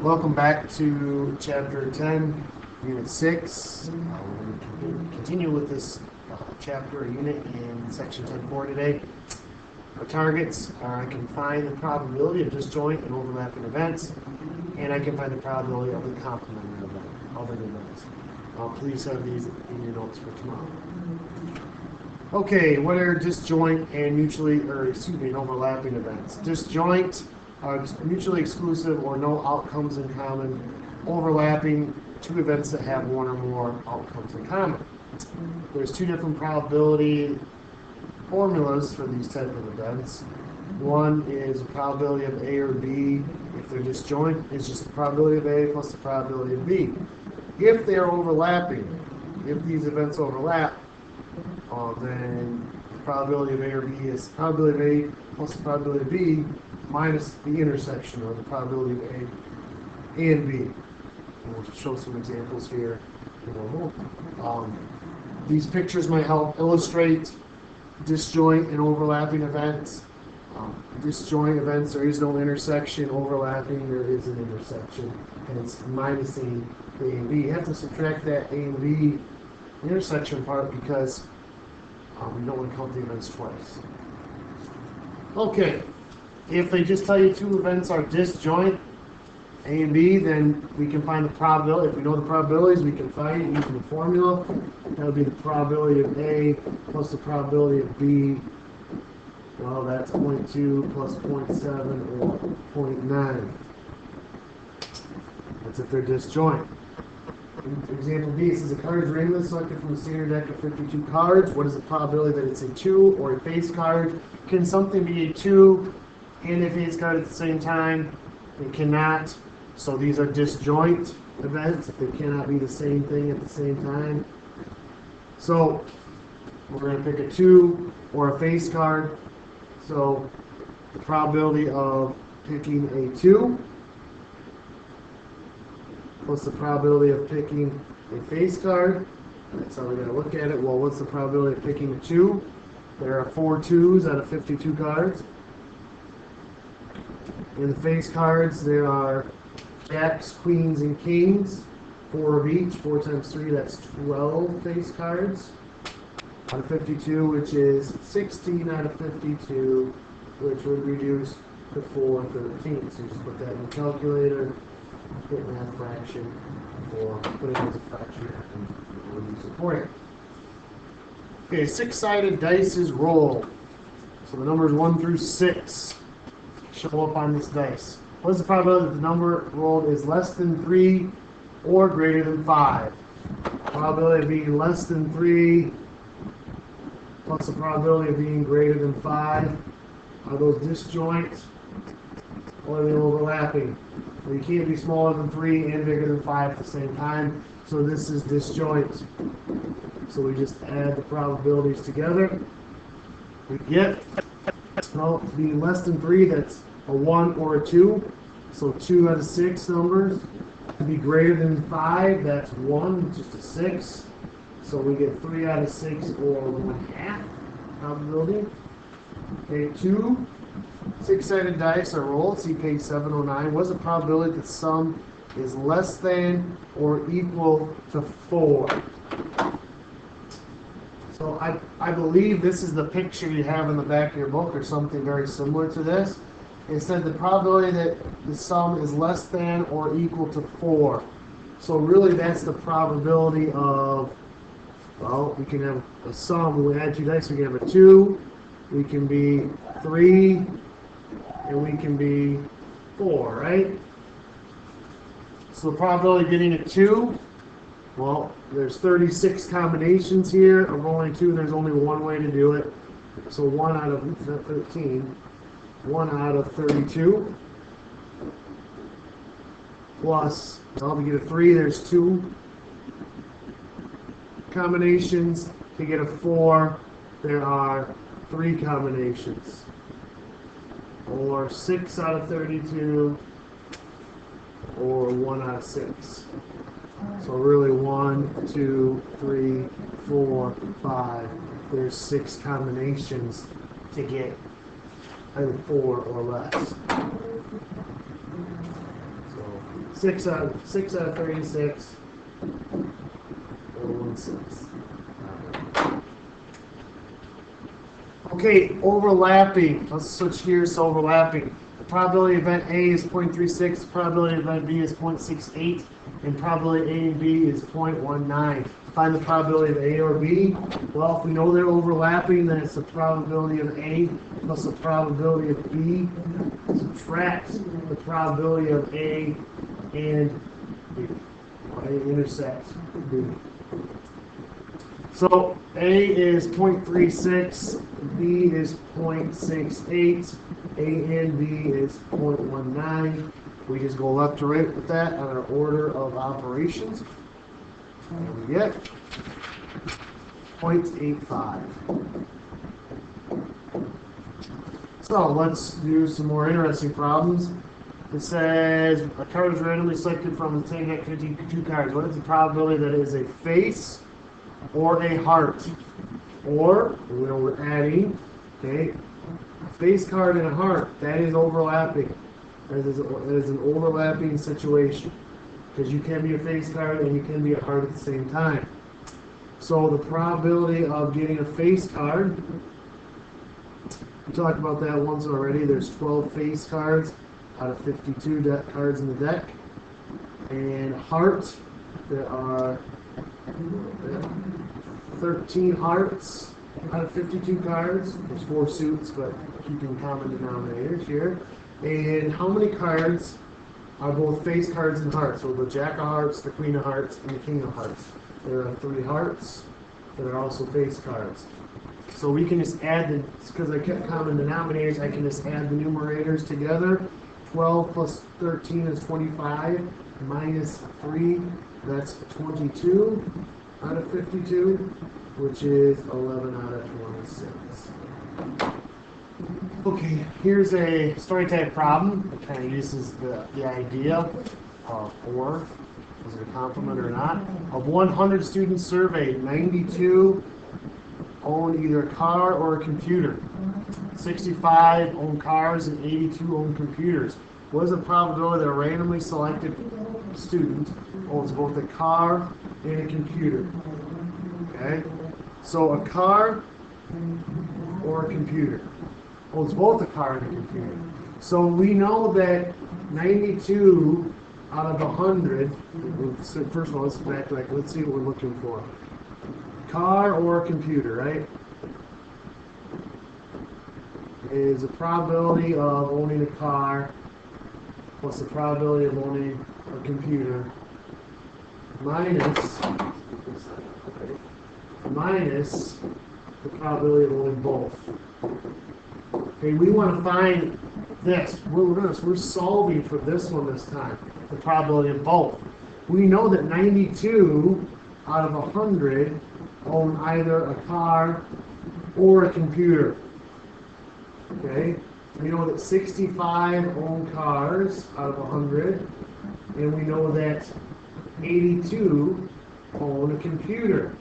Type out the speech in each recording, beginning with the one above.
Welcome back to Chapter 10, Unit 6. We're going to continue with this chapter or unit in Section 10.4 today. Our targets are I can find the probability of disjoint and overlapping events, and I can find the probability of the complementary event, other events. Please have these in your notes for tomorrow. Okay, what are disjoint and and overlapping events? Disjoint are mutually exclusive or no outcomes in common, overlapping two events that have one or more outcomes in common. There's two different probability formulas for these type of events. One is the probability of A or B. If they're disjoint, it's just the probability of A plus the probability of B. If they're overlapping, if these events overlap, then the probability of A or B is the probability of A plus the probability of B minus the intersection, or the probability of A and B. And we'll show some examples here in a moment. These pictures might help illustrate disjoint and overlapping events. Disjoint events, there is no intersection. Overlapping, there is an intersection. And it's minusing A and B. You have to subtract that A and B intersection part because we don't want to count the events twice. Okay, if they just tell you two events are disjoint, A and B, then we can find the probability. If we know the probabilities, we can find it using the formula. That would be the probability of A plus the probability of B. Well, that's 0.2 plus 0.7 or 0.9. That's if they're disjoint. Example B, it says a card is randomly selected from a standard deck of 52 cards. What is the probability that it's a 2 or a face card? Can something be a 2 and a face card at the same time? It cannot. So these are disjoint events. They cannot be the same thing at the same time. So we're going to pick a 2 or a face card. So the probability of picking a 2 plus the probability of picking a face card. That's how we're going to look at it. Well, what's the probability of picking a 2? There are 4 2s out of 52 cards. In the face cards, there are jacks, queens, and kings. 4 of each. 4 times 3, that's 12 face cards out of 52, which is 16 out of 52, which would reduce to 4/13. So you just put that in the calculator, hit math fraction, or put it as a fraction and reduce it for you. Okay, 6-sided dice is rolled. So the numbers 1 through 6 show up on this dice. What is the probability that the number rolled is less than 3 or greater than 5? Probability of being less than 3 plus the probability of being greater than 5. Are those disjoint or are they overlapping? Well, you can't be smaller than 3 and bigger than 5 at the same time, so this is disjoint. So we just add the probabilities together. We get, well, being less than 3, that's a 1 or a 2. So 2 out of 6 numbers. To be greater than 5, that's 1, just a 6. So we get 3 out of 6 or 1/2 probability. Okay, 2 6-sided dice are rolled. See page 709. What's the probability that the sum is less than or equal to 4? So I believe this is the picture you have in the back of your book, or something very similar to this. It said the probability that the sum is less than or equal to 4. So really that's the probability of, well, we can have a sum. When we add 2 dice, we can have a 2, we can be 3, and we can be 4, right? So the probability of getting a 2, well, there's 36 combinations here of rolling 2, and there's only one way to do it. So 1 out of 13, 1 out of 32, plus, well, to get a 3, there's 2 combinations. To get a 4, there are 3 combinations. Or 6 out of 32, or 1 out of 6. So really 1, 2, 3, 4, 5. There's 6 combinations to get either 4 or less. So 6 out of 36. Or 1/6. Okay, overlapping. Let's switch gears to overlapping. The probability of event A is 0.36, probability of event B is 0.68, and probability A and B is 0.19. Find the probability of A or B. Well, if we know they're overlapping, then it's the probability of A plus the probability of B. Subtract the probability of A and B. A intersects B. So A is 0.36, B is 0.68, A and B is 0.19. We just go left to right with that on our order of operations. And we get 0.85. So let's do some more interesting problems. It says a card is randomly selected from the 10 deck 52 cards. What is the probability that it is a face or a heart? Or, we're adding, okay, a face card and a heart. That is overlapping. That is an overlapping situation. Because you can be a face card and you can be a heart at the same time. So the probability of getting a face card, we talked about that once already. There's 12 face cards out of 52 cards in the deck. And heart, there are 13 hearts out of 52 cards. There's 4 suits, but keeping common denominators here. And how many cards are both face cards and hearts? So the Jack of Hearts, the Queen of Hearts, and the King of Hearts. There are 3 hearts that are also face cards. So we can just add because I kept common denominators, I can just add the numerators together. 12 plus 13 is 25, minus 3, that's 22 out of 52, which is 11 out of 26. Okay, here's a story type problem. It kind of uses the idea of or, is it a complement or not? Of 100 students surveyed, 92 own either a car or a computer. 65 own cars and 82 own computers. What is the probability that a randomly selected student owns both a car and a computer? Okay, so a car or a computer owns both a car and a computer. So we know that 92 out of 100, first of all, let's see what we're looking for. Car or computer, right? Is the probability of owning a car plus the probability of owning a computer minus the probability of owning both. Okay, we want to find this. We're solving for this one this time, the probability of both. We know that 92 out of 100 own either a car or a computer. Okay, we know that 65 own cars out of 100, and we know that 82 own a computer.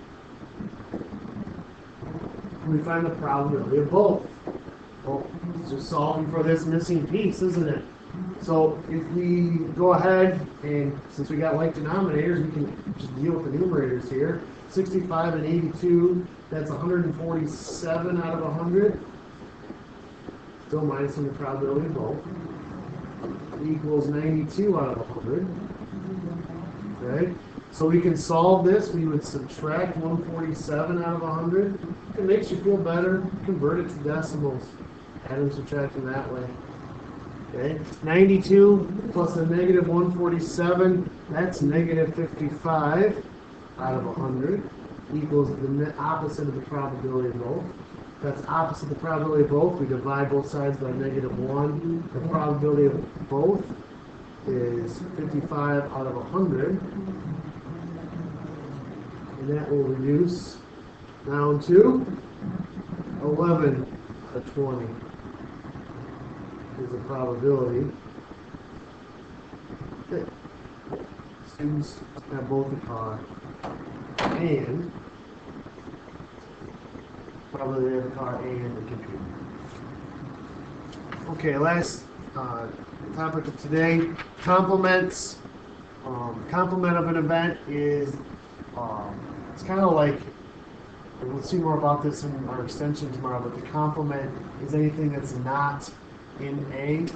We find the probability of both. Well, it's just solving for this missing piece, isn't it? So if we go ahead and, since we got like denominators, we can just deal with the numerators here. 65 and 82, that's 147 out of 100. Still minusing the probability of both. Equals 92 out of 100. Okay? So we can solve this. We would subtract 147 out of 100. If it makes you feel better, convert it to decimals. Add and subtract them that way. Okay? 92 plus a negative 147, that's negative 55 out of 100. Equals the opposite of the probability of both. That's opposite the probability of both. We divide both sides by negative 1. The probability of both is 55 out of 100. And that will reduce down to 11 out of 20 is the probability that students have both a car and probably have a car and a computer. Okay, last topic of today, complements Complement of an event is, it's kind of like, and we'll see more about this in our extension tomorrow, but the complement is anything that's not in A.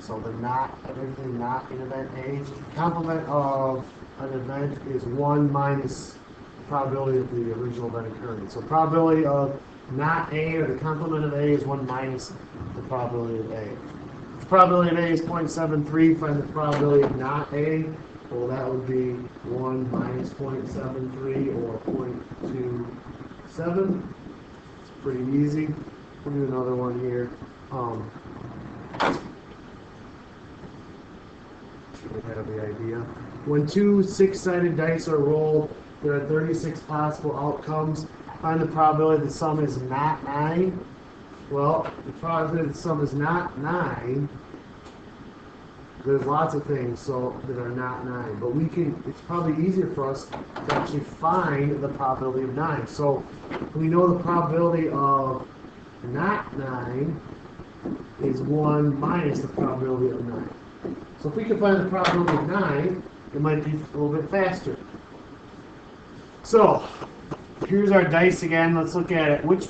So the not, everything not in event A. Complement of an event is 1 minus the probability of the original event occurring. So probability of not A, or the complement of A, is 1 minus the probability of A. If the probability of A is 0.73, find the probability of not A. Well, that would be 1 minus 0.73, or 0.27. It's pretty easy. We'll do another one here. Should have the idea. When two 6-sided dice are rolled, there are 36 possible outcomes. Find the probability the sum is not 9. Well, the probability the sum is not 9. There's lots of things that are not 9, but it's probably easier for us to actually find the probability of 9. So we know the probability of not 9 is 1 minus the probability of 9. So if we can find the probability of 9, it might be a little bit faster. So here's our dice again. Let's look at it. What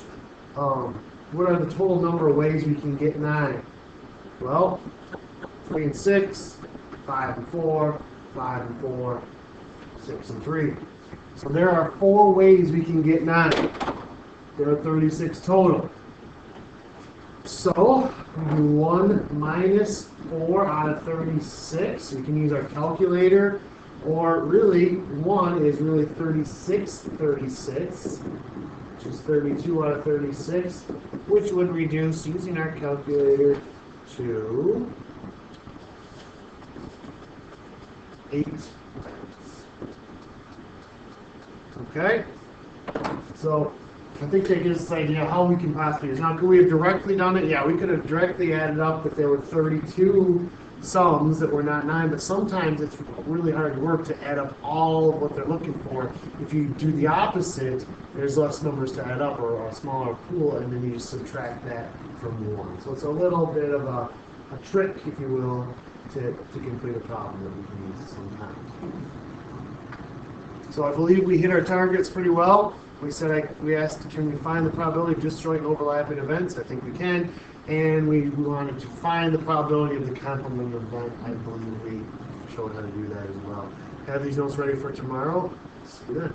are the total number of ways we can get 9? Well, 3 and 6, 5 and 4, 5 and 4, 6 and 3. So there are 4 ways we can get 9. There are 36 total. So we do 1 minus 4 out of 36. We can use our calculator, or really 1 is really 36, which is 32 out of 36, which would reduce, using our calculator, to 8. Okay? So I think that gives us an idea how we can possibly use. Now, could we have directly done it? Yeah, we could have directly added up that there were 32 sums that were not 9, but sometimes it's really hard work to add up all of what they're looking for. If you do the opposite, there's less numbers to add up, or a smaller pool, and then you just subtract that from 1. So it's a little bit of a trick, if you will, to complete a problem that we can use sometimes. So I believe we hit our targets pretty well. We asked, can we find the probability of disjoint and overlapping events? I think we can. And we wanted to find the probability of the complement event. I believe we showed how to do that as well. Have these notes ready for tomorrow. See you then.